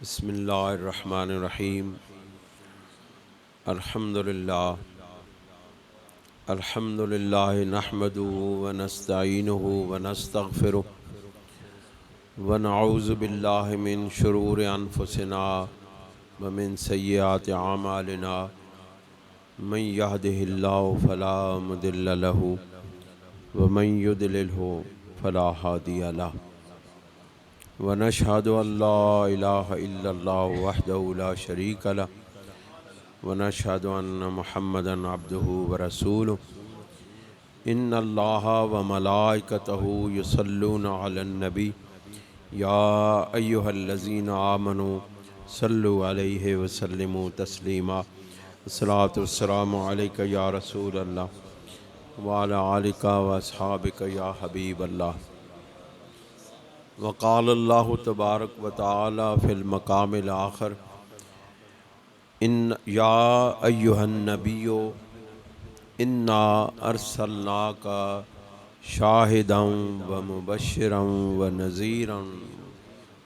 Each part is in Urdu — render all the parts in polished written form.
بسم اللہ الرحمن الرحیم الحمد للہ نحمده ونستعینه ونستغفره ونعوذ باللہ من شرور انفسنا ومن سیئات اعمالنا من يهده اللہ فلا مضل له ومن يضلله فلا هادی له ونشهد أن لا إله إلا الله وحده لا شريك له ونشهد أن محمدا عبده ورسوله إن الله وملائكته يصلون على النبي يا أيها الذين آمنوا صلوا عليه وسلموا تسليما الصلاة والسلام عليك يا رسول الله وعلى آلك وأصحابك يا حبيب الله وقال اللہ تبارک و تعالی فی المقام الآخر ان یا ایہا النبی انا ارسلناک شاہدا و مبشرا و نذیرا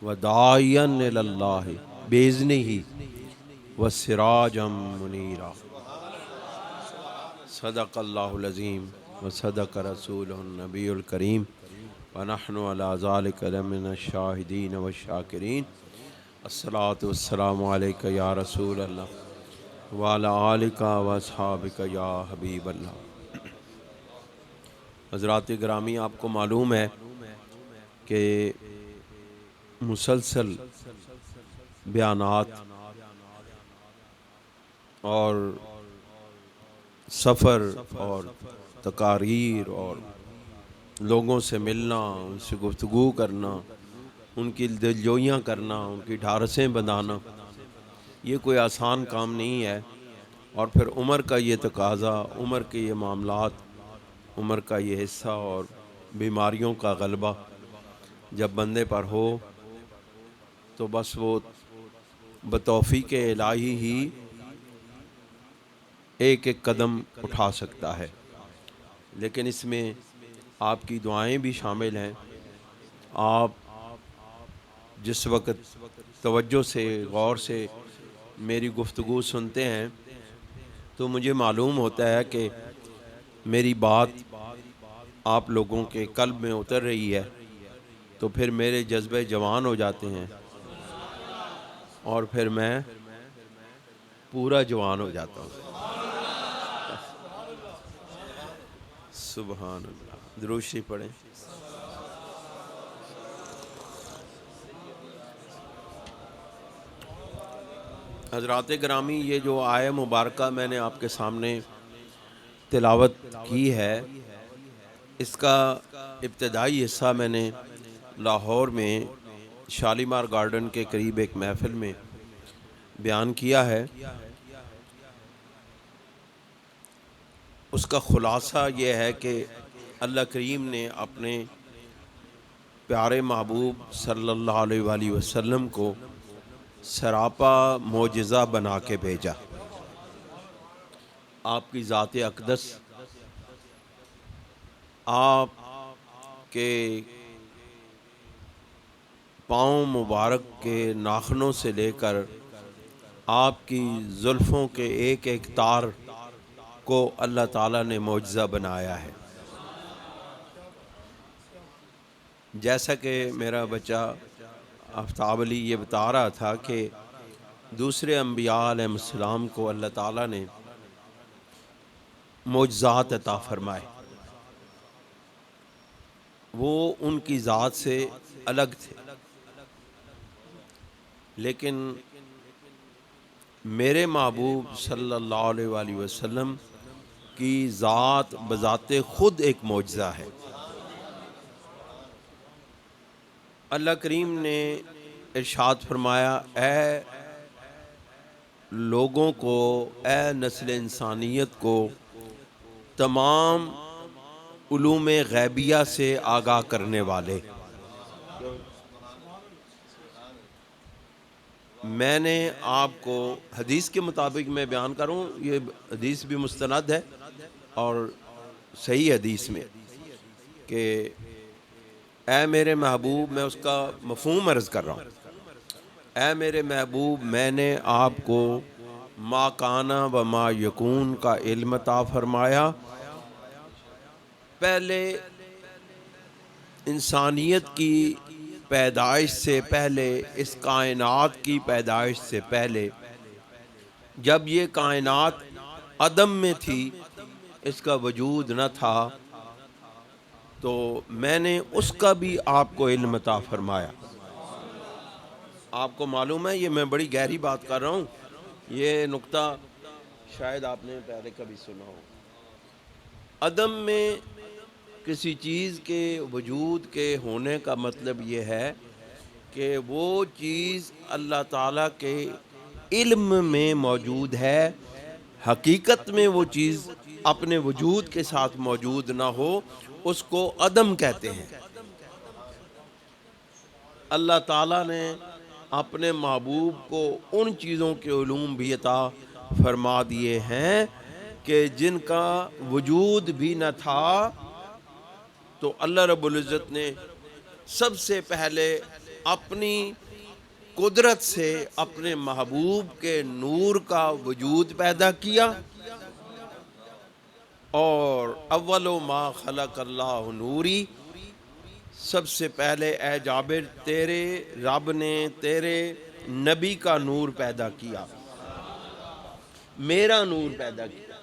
و داعیا الی اللہ باذنہ و سراجا منیرا صدق اللہ العظیم و صدق رسولہ النبی الکریم ونحن علی ذالک لمن الشاہدین والشاکرین الصلاۃ والسلام علیک یا رسول اللہ وعلی آلک واصحابک یا حبیب اللہ۔ حضرات گرامی، آپ کو معلوم ہے کہ مسلسل بیانات اور سفر اور تقاریر اور لوگوں سے ملنا، ان سے گفتگو کرنا، ان کی دلجوئیاں کرنا، ان کی ڈھارسیں بندھانا، یہ کوئی آسان کام نہیں ہے۔ اور پھر عمر کا یہ تقاضا، عمر کے یہ معاملات، عمر کا یہ حصہ اور بیماریوں کا غلبہ جب بندے پر ہو تو بس وہ بتوفیق الہی ہی ایک ایک قدم اٹھا سکتا ہے، لیکن اس میں آپ کی دعائیں بھی شامل ہیں۔ آپ جس وقت توجہ سے، غور سے میری گفتگو سنتے ہیں تو مجھے معلوم ہوتا ہے کہ میری بات آپ لوگوں کے قلب میں اتر رہی ہے، تو پھر میرے جذبے جوان ہو جاتے ہیں اور پھر میں پورا جوان ہو جاتا ہوں۔ سبحان اللہ، درود شریف پڑھیں۔ حضرات گرامی، یہ جو آیہ مبارکہ میں نے آپ کے سامنے تلاوت کی ہے، اس کا ابتدائی حصہ میں نے لاہور میں شالیمار گارڈن کے قریب ایک محفل میں بیان کیا ہے۔ اس کا خلاصہ یہ ہے کہ اللہ کریم نے اپنے پیارے محبوب صلی اللہ علیہ وآلہ وسلم کو سراپا معجزہ بنا کے بھیجا۔ آپ کی ذات اقدس، آپ کے پاؤں مبارک کے ناخنوں سے لے کر آپ کی زلفوں کے ایک ایک تار کو اللہ تعالیٰ نے معجزہ بنایا ہے۔ جیسا کہ میرا بچہ آفتاب علی یہ بتا رہا تھا کہ دوسرے انبیاء علیہ السلام کو اللہ تعالیٰ نے معجزات عطا فرمائے، وہ ان کی ذات سے الگ تھے، لیکن میرے محبوب صلی اللہ علیہ وآلہ وسلم کی ذات بذات خود ایک معجزہ ہے۔ اللہ کریم نے ارشاد فرمایا، اے لوگوں کو، اے نسل انسانیت کو تمام علوم غیبیہ سے آگاہ کرنے والے، میں نے آپ کو حدیث کے مطابق میں بیان کروں، یہ حدیث بھی مستند ہے اور صحیح حدیث میں کہ اے میرے محبوب، میں اس کا مفہوم عرض کر رہا ہوں اے میرے محبوب میں نے آپ کو ما کانا و ما یکون کا علم عطا فرمایا. پہلے انسانیت کی پیدائش سے پہلے، اس کائنات کی پیدائش سے پہلے، جب یہ کائنات عدم میں تھی، اس کا وجود نہ تھا، تو میں نے اس کا بھی آپ کو علم عطا فرمایا. آپ کو معلوم ہے یہ میں بڑی گہری بات کر رہا ہوں، یہ نقطہ شاید آپ نے پہلے کبھی سنا ہو. عدم میں کسی چیز کے وجود کے ہونے کا مطلب یہ ہے کہ وہ چیز اللہ تعالیٰ کے علم میں موجود ہے. حقیقت میں وہ چیز اپنے وجود کے ساتھ موجود نہ ہو، اس کو عدم کہتے ہیں. اللہ تعالیٰ نے اپنے محبوب کو ان چیزوں کے علوم بھی عطا فرما دیے ہیں کہ جن کا وجود بھی نہ تھا، تو اللہ رب العزت نے سب سے پہلے اپنی قدرت سے اپنے محبوب کے نور کا وجود پیدا کیا. اور اول ما خلق اللہ نوری، سب سے پہلے اے جابر تیرے رب نے تیرے نبی کا نور پیدا کیا، میرا نور پیدا کیا.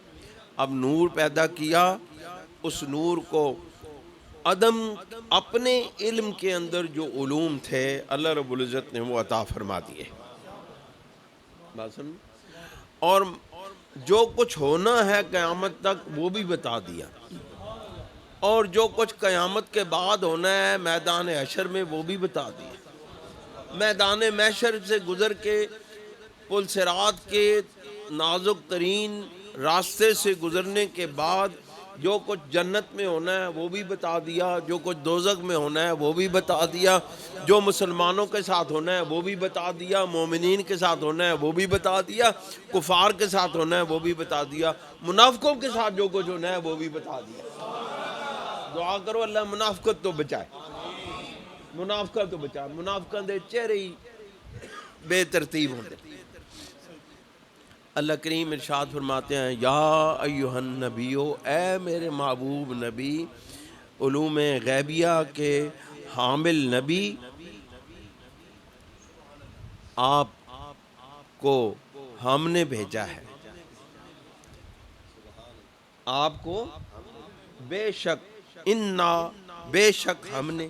اب نور پیدا کیا، اس نور کو عدم اپنے علم کے اندر جو علوم تھے اللہ رب العزت نے وہ عطا فرما دیے. اور جو کچھ ہونا ہے قیامت تک وہ بھی بتا دیا، اور جو کچھ قیامت کے بعد ہونا ہے میدان حشر میں وہ بھی بتا دیا. میدان محشر سے گزر کے پل صراط کے نازک ترین راستے سے گزرنے کے بعد جو کچھ جنت میں ہونا ہے وہ بھی بتا دیا، جو کچھ دوزخ میں ہونا ہے وہ بھی بتا دیا، جو مسلمانوں کے ساتھ ہونا ہے وہ بھی بتا دیا، مومنین کے ساتھ ہونا ہے وہ بھی بتا دیا، کفار کے ساتھ ہونا ہے وہ بھی بتا دیا، منافقوں کے ساتھ جو کچھ ہونا ہے وہ بھی بتا دیا. دعا کرو اللہ منافقت تو بچائے، منافقت تو بچائے. منافقت دے چہرے ہی بے ترتیب ہوتے. اللہ کریم ارشاد فرماتے ہیں یا ایہا النبیو، اے میرے محبوب نبی، علوم غیبیہ کے حامل نبی، آپ کو ہم نے بھیجا ہے. آپ کو بے شک انا، بے شک ہم نے،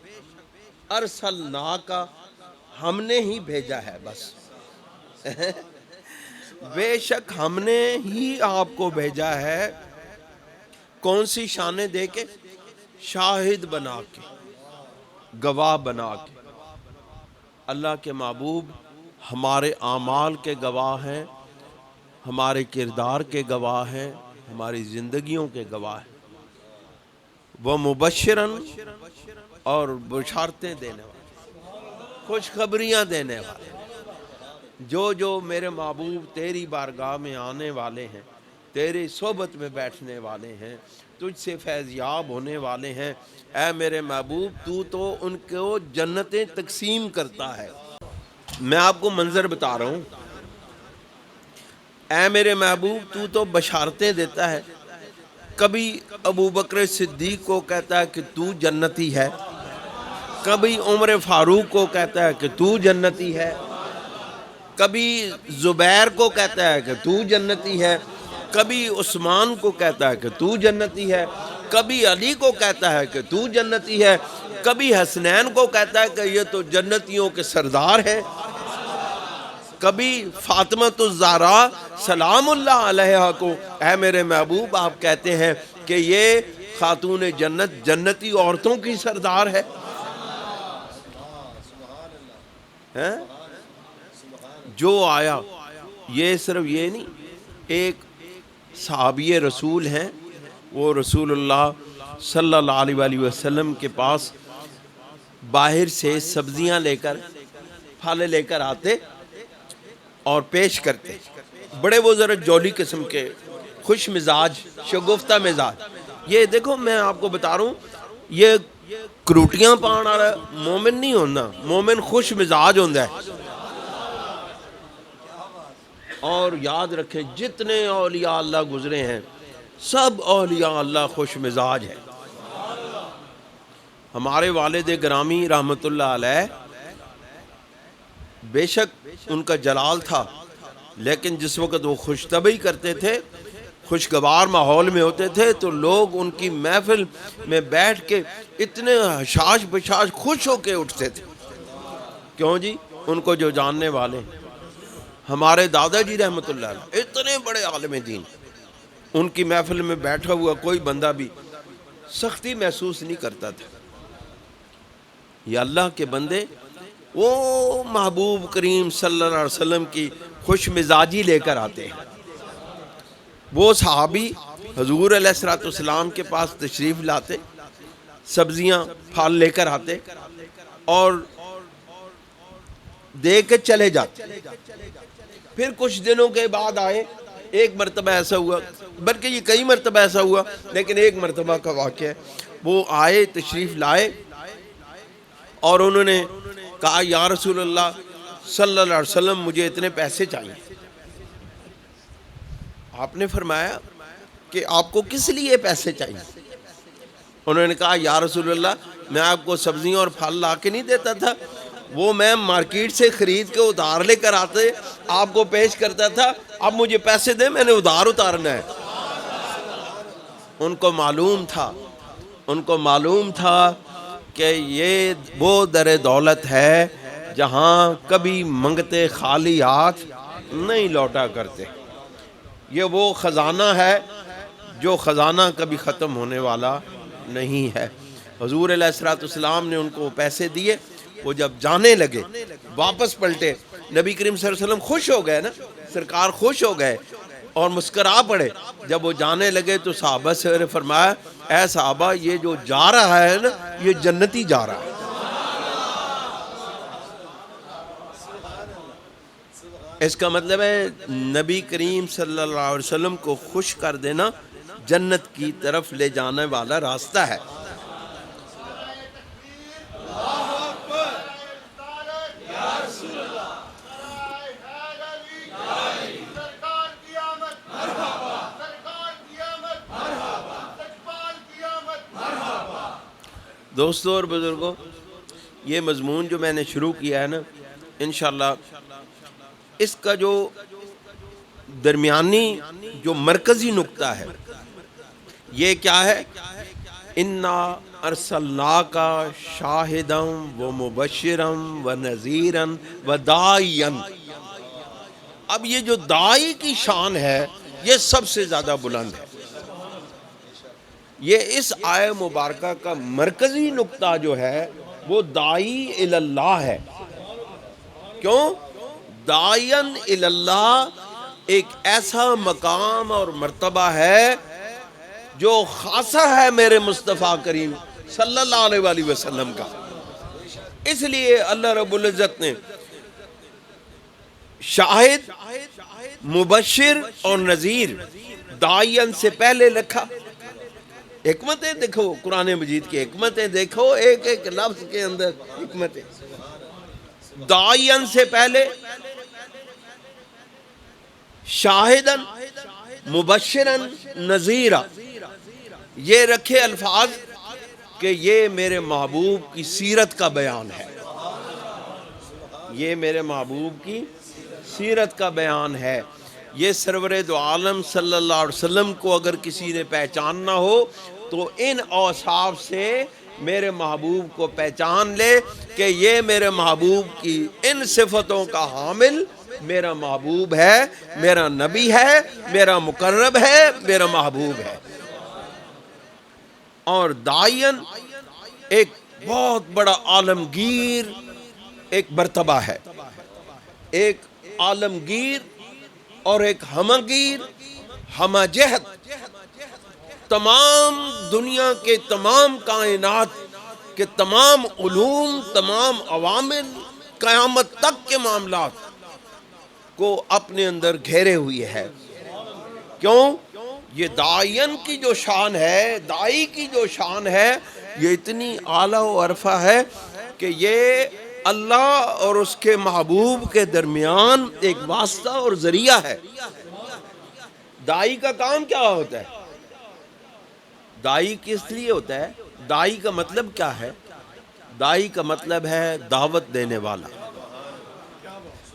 ارسلنا کا، ہم نے ہی بھیجا ہے. بس بے شک ہم نے ہی آپ کو بھیجا ہے. کون سی شانیں دے کے؟ شاہد بنا کے، گواہ بنا کے. اللہ کے محبوب ہمارے اعمال کے گواہ ہیں، ہمارے کردار کے گواہ ہیں، ہماری زندگیوں کے گواہ ہیں. وہ مبشرن، اور بشارتیں دینے والے، خوشخبریاں دینے والے. جو میرے محبوب تیری بارگاہ میں آنے والے ہیں، تیری صحبت میں بیٹھنے والے ہیں، تجھ سے فیض یاب ہونے والے ہیں، اے میرے محبوب تو ان کو جنتیں تقسیم کرتا ہے. میں آپ کو منظر بتا رہا ہوں. اے میرے محبوب تو بشارتیں دیتا ہے. کبھی ابو بکر صدیق کو کہتا ہے کہ تو جنتی ہے، کبھی عمر فاروق کو کہتا ہے کہ تو جنتی ہے، کبھی زبیر کو کہتا ہے کہ تو جنتی ہے، کبھی عثمان کو کہتا ہے کہ تو جنتی ہے، کبھی علی کو کہتا ہے کہ تو جنتی ہے، کبھی حسنین کو کہتا ہے کہ یہ تو جنتیوں کے سردار ہیں، کبھی فاطمہ الزہرا سلام اللہ علیہا کو اے میرے محبوب آپ کہتے ہیں کہ یہ خاتون جنت، جنتی عورتوں کی سردار ہے. جو آیا، یہ صرف یہ نہیں، ایک صحابی رسول ہیں، وہ رسول اللہ صلی اللہ علیہ وآلہ وسلم کے پاس باہر سے سبزیاں لے کر، پھل لے کر آتے اور پیش کرتے. بڑے وہ ذرا جولی قسم کے، خوش مزاج، شگفتہ مزاج. یہ دیکھو میں آپ کو بتا رہا ہوں، یہ کروٹیاں پان والا مومن نہیں ہونا، مومن خوش مزاج ہوتا ہے. اور یاد رکھیں جتنے اولیاء اللہ گزرے ہیں سب اولیاء اللہ خوش مزاج ہیں. ہمارے والد گرامی رحمۃ اللہ علیہ بے شک ان کا جلال تھا، لیکن جس وقت وہ خوش طبعی کرتے تھے، خوشگوار ماحول میں ہوتے تھے، تو لوگ ان کی محفل میں بیٹھ کے اتنے حشاش بشاش خوش ہو کے اٹھتے تھے. کیوں جی؟ ان کو جو جاننے والے. ہمارے دادا جی رحمۃ اللہ علیہ اتنے بڑے عالم دین، ان کی محفل میں بیٹھا ہوا کوئی بندہ بھی سختی محسوس نہیں کرتا تھا. یہ اللہ کے بندے وہ محبوب کریم صلی اللہ علیہ وسلم کی خوش مزاجی لے کر آتے ہیں. وہ صحابی حضور علیہ الصلوۃ والسلام کے پاس تشریف لاتے، سبزیاں پھل لے کر آتے اور دے کے چلے جاتے. پھر کچھ دنوں کے بعد آئے. ایک مرتبہ ایسا ہوا، بلکہ یہ کئی مرتبہ ایسا ہوا، لیکن ایک مرتبہ کا واقعہ ہے. وہ آئے، تشریف لائے اور انہوں نے کہا یا رسول اللہ صلی اللہ علیہ وسلم مجھے اتنے پیسے چاہیے. آپ نے فرمایا کہ آپ کو کس لیے پیسے چاہیے؟ انہوں نے کہا یا رسول اللہ میں آپ کو سبزیاں اور پھل لا کے نہیں دیتا تھا، وہ میں مارکیٹ سے خرید کے ادھار لے کر آتے آپ کو پیش کرتا تھا، اب مجھے پیسے دیں، میں نے ادھار اتارنا ہے. ان کو معلوم تھا کہ یہ وہ در دولت ہے جہاں کبھی منگتے خالی ہاتھ نہیں لوٹا کرتے. یہ وہ خزانہ ہے جو خزانہ کبھی ختم ہونے والا نہیں ہے. حضور علیہ الصلوۃ والسلام نے ان کو پیسے دیے. وہ جب جانے لگے واپس پلٹے، نبی کریم صلی اللہ علیہ وسلم خوش ہو گئے نا، سرکار خوش ہو گئے اور مسکرا پڑے. جب وہ جانے لگے تو صحابہ سے فرمایا اے صحابہ یہ جو جا رہا ہے نا یہ جنتی جا رہا ہے. اس کا مطلب ہے نبی کریم صلی اللہ علیہ وسلم کو خوش کر دینا جنت کی طرف لے جانے والا راستہ ہے. دوستو اور بزرگوں، یہ مضمون جو میں نے شروع کیا ہے نا، انشاءاللہ اس کا جو درمیانی جو مرکزی نقطہ ہے یہ کیا ہے؟ انا ارسلناک شاہدا و مبشرا و نذیرا و داعیا. اب یہ جو داعی کی شان ہے یہ سب سے زیادہ بلند ہے. یہ اس آیہ مبارکہ کا مرکزی نقطہ جو ہے وہ داعی اللہ ہے. کیوں؟ داعین اللہ ایک ایسا مقام اور مرتبہ ہے جو خاصہ ہے میرے مصطفیٰ کریم صلی اللہ علیہ وآلہ وسلم کا. اس لیے اللہ رب العزت نے شاہد، مبشر اور نذیر داعین سے پہلے لکھا. حکمتیں دیکھو، قرآن مجید کی حکمتیں دیکھو، ایک ایک لفظ کے اندر حکمتیں. داعین سے پہلے شاہدن مبشرن نذیرا، یہ رکھے الفاظ کہ یہ میرے محبوب کی سیرت کا بیان ہے. یہ میرے محبوب کی سیرت کا بیان ہے. یہ سرور دو عالم صلی اللہ علیہ وسلم کو اگر کسی نے پہچاننا ہو تو ان اوصاف سے میرے محبوب کو پہچان لے کہ یہ میرے محبوب کی ان صفتوں کا حامل میرا محبوب ہے، میرا نبی ہے، میرا مقرب ہے، میرا محبوب ہے. اور داعین ایک بہت بڑا عالمگیر ایک مرتبہ ہے، ایک عالمگیر اور ایک ہمگیر، ہمجہت. تمام دنیا کے تمام کائنات کے تمام علوم، تمام عوامل، قیامت تک کے معاملات کو اپنے اندر گھیرے ہوئے ہے. کیوں؟ یہ داعین کی جو شان ہے، داعی کی جو شان ہے، یہ اتنی اعلیٰ و عرفہ ہے کہ یہ اللہ اور اس کے محبوب کے درمیان ایک واسطہ اور ذریعہ ہے۔ داعی کا کام کیا ہوتا ہے؟ داعی کس لیے ہوتا ہے؟ داعی کا مطلب کیا ہے؟ داعی کا مطلب ہے دعوت دینے والا،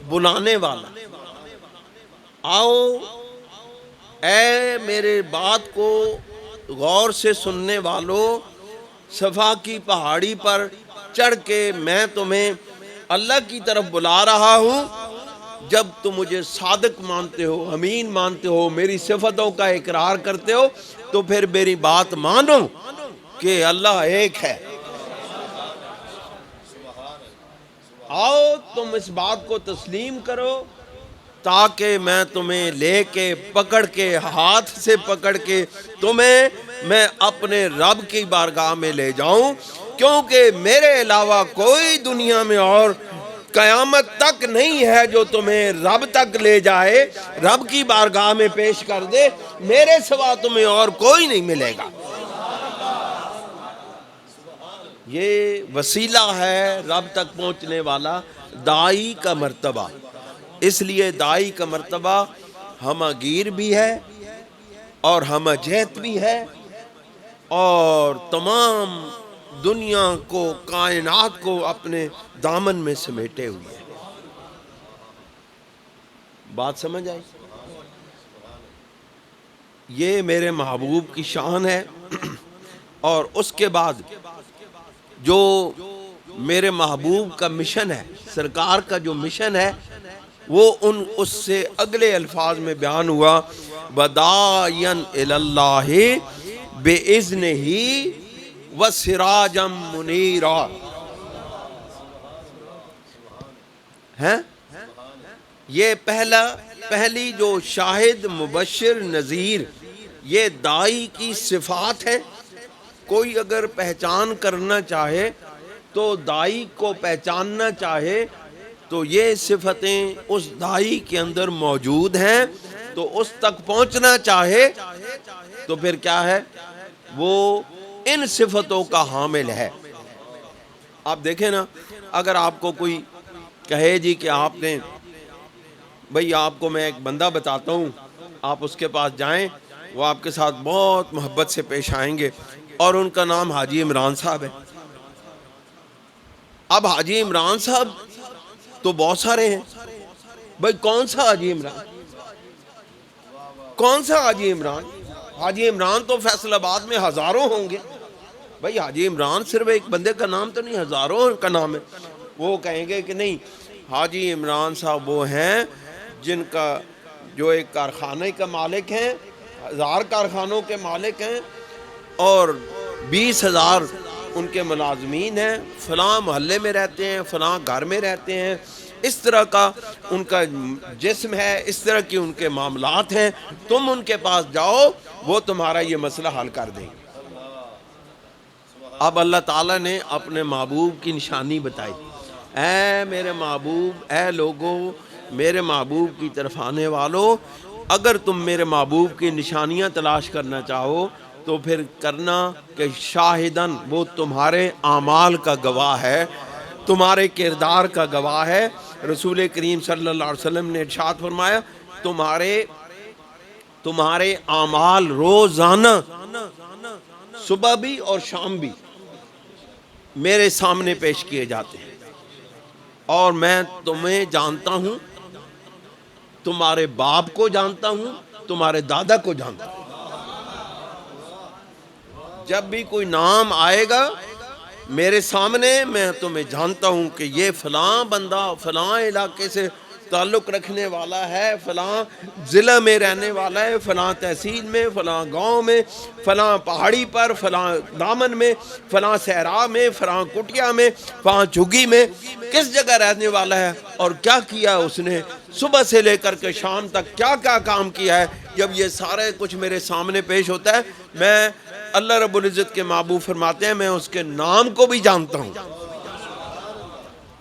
بلانے والا۔ آؤ اے میرے بات کو غور سے سننے والوں، صفا کی پہاڑی پر چڑھ کے میں تمہیں اللہ کی طرف بلا رہا ہوں۔ جب تم مجھے صادق مانتے ہو، امین مانتے ہو، میری صفتوں کا اقرار کرتے ہو، تو پھر میری بات مانو کہ اللہ ایک ہے۔ آؤ تم اس بات کو تسلیم کرو تاکہ میں تمہیں لے کے پکڑ کے ہاتھ سے پکڑ کے تمہیں میں اپنے رب کی بارگاہ میں لے جاؤں، کیونکہ میرے علاوہ کوئی دنیا میں اور قیامت تک نہیں ہے جو تمہیں رب تک لے جائے، رب کی بارگاہ میں پیش کر دے۔ میرے سوا تمہیں اور کوئی نہیں ملے گا۔ یہ وسیلہ ہے رب تک پہنچنے والا، داعی کا مرتبہ۔ اس لیے داعی کا مرتبہ ہمہ گیر بھی ہے اور ہمہ جہت بھی ہے، اور تمام دنیا کو، کائنات کو اپنے دامن میں سمیٹے ہوئے ہے۔ بات سمجھ آئی؟ یہ میرے محبوب کی شان ہے۔ اور اس کے بعد جو میرے محبوب کا مشن ہے، سرکار کا جو مشن ہے، وہ اس سے اگلے الفاظ میں بیان ہوا، بداین اللہ بِإِذْنِهِ وَسِرَاجًا مُنِيرًا۔ یہ پہلی جو شاہد، مبشر، نذیر، یہ داعی کی صفات ہے۔ کوئی اگر پہچان کرنا چاہے تو داعی کو پہچاننا چاہے تو یہ صفتیں اس داعی کے اندر موجود ہیں، تو اس تک پہنچنا چاہے تو پھر کیا ہے؟ وہ ان صفتوں کا حامل ہے۔ آپ دیکھیں نا، اگر آپ کو کوئی کہے جی کہ آپ نے، بھئی آپ کو میں ایک بندہ بتاتا ہوں، آپ اس کے پاس جائیں، وہ آپ کے ساتھ بہت محبت سے پیش آئیں گے، اور ان کا نام حاجی عمران صاحب ہے۔ اب حاجی عمران صاحب تو بہت سارے ہیں، بھئی کون سا حاجی عمران؟ کون سا حاجی عمران؟ حاجی عمران تو فیصل آباد میں ہزاروں ہوں گے۔ بھئی حاجی عمران صرف ایک بندے کا نام تو نہیں، ہزاروں کا نام ہے۔ وہ کہیں گے کہ نہیں، حاجی عمران صاحب وہ ہیں جن کا، جو ایک کارخانے کا مالک ہیں، 1000 کارخانوں کے مالک ہیں، اور 20,000 ان کے ملازمین ہیں، فلاں محلے میں رہتے ہیں، فلاں گھر میں رہتے ہیں، اس طرح کا ان کا جسم ہے، اس طرح کی ان کے معاملات ہیں۔ تم ان کے پاس جاؤ، وہ تمہارا یہ مسئلہ حل کر دیں۔ اب اللہ تعالیٰ نے اپنے محبوب کی نشانی بتائی، اے میرے محبوب، اے لوگو، میرے محبوب کی طرف آنے والو، اگر تم میرے محبوب کی نشانیاں تلاش کرنا چاہو تو پھر کرنا کہ شاہدن، وہ تمہارے اعمال کا گواہ ہے، تمہارے کردار کا گواہ ہے۔ رسول کریم صلی اللہ علیہ وسلم نے ارشاد فرمایا، تمہارے اعمال روزانہ، صبح بھی اور شام بھی میرے سامنے پیش کیے جاتے ہیں، اور میں تمہیں جانتا ہوں، تمہارے باپ کو جانتا ہوں، تمہارے دادا کو جانتا ہوں۔ جب بھی کوئی نام آئے گا میرے سامنے، میں تمہیں جانتا ہوں کہ یہ فلاں بندہ فلاں علاقے سے تعلق رکھنے والا ہے، فلاں ضلع میں رہنے والا ہے، فلاں تحصیل میں، فلاں گاؤں میں، فلاں پہاڑی پر، فلاں دامن میں، فلاں صحرا میں، فلاں کٹیا میں، فلاں جھگی میں، کس جگہ رہنے والا ہے، اور کیا کیا اس نے صبح سے لے کر کے شام تک، کیا کیا کام کیا ہے۔ جب یہ سارے کچھ میرے سامنے پیش ہوتا ہے، میں، اللہ رب العزت کے محبوب فرماتے ہیں، میں اس کے نام کو بھی جانتا ہوں،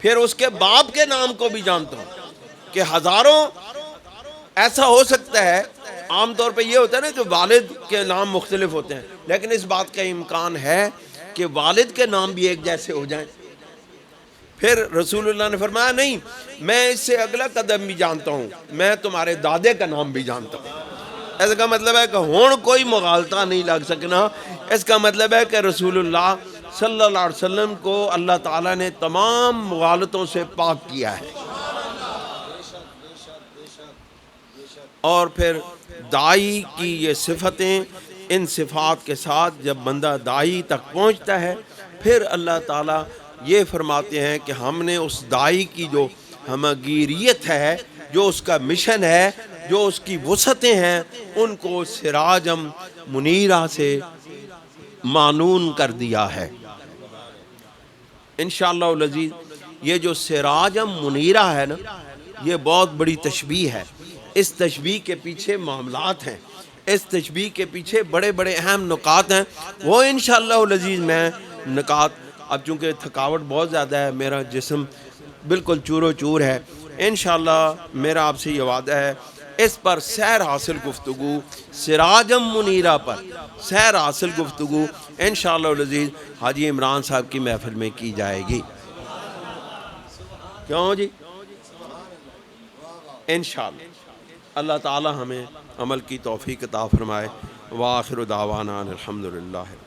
پھر اس کے باپ کے نام کو بھی جانتا ہوں، کہ ہزاروں، ایسا ہو سکتا ہے، عام طور پہ یہ ہوتا ہے نا کہ والد کے نام مختلف ہوتے ہیں، لیکن اس بات کا امکان ہے کہ والد کے نام بھی ایک جیسے ہو جائیں۔ پھر رسول اللہ نے فرمایا نہیں، میں اس سے اگلا قدم بھی جانتا ہوں، میں تمہارے دادے کا نام بھی جانتا ہوں۔ اس کا مطلب ہے کہ ہون کوئی مغالطہ نہیں لگ سکنا۔ اس کا مطلب ہے کہ رسول اللہ صلی اللہ علیہ وسلم کو اللہ تعالیٰ نے تمام مغالطوں سے پاک کیا ہے۔ اور پھر داعی کی یہ صفتیں، ان صفات کے ساتھ جب بندہ داعی تک پہنچتا ہے، پھر اللہ تعالیٰ یہ فرماتے ہیں کہ ہم نے اس داعی کی جو ہمگیریت ہے، جو اس کا مشن ہے، جو اس کی وسعتیں ہیں، ان کو سراجم منیرہ سے معنون کر دیا ہے۔ انشاءاللہ العزیز یہ جو سراجم منیرہ ہے نا، یہ بہت بڑی تشبیہ ہے۔ اس تشبیہ کے پیچھے معاملات ہیں، اس تشبیہ کے پیچھے بڑے بڑے اہم نکات ہیں، وہ انشاءاللہ العزیز میں نکات، اب چونکہ تھکاوٹ بہت زیادہ ہے، میرا جسم بالکل چور و چور ہے، انشاءاللہ میرا آپ سے یہ وعدہ ہے، اس پر سیر حاصل گفتگو، سراجم منیرہ پر سیر حاصل گفتگو انشاءاللہ العزیز حاجی عمران صاحب کی محفل میں کی جائے گی۔ کیوں جی؟ انشاءاللہ اللہ تعالی ہمیں عمل کی توفیق عطا فرمائے۔ وآخر دعوانا الحمدللہ۔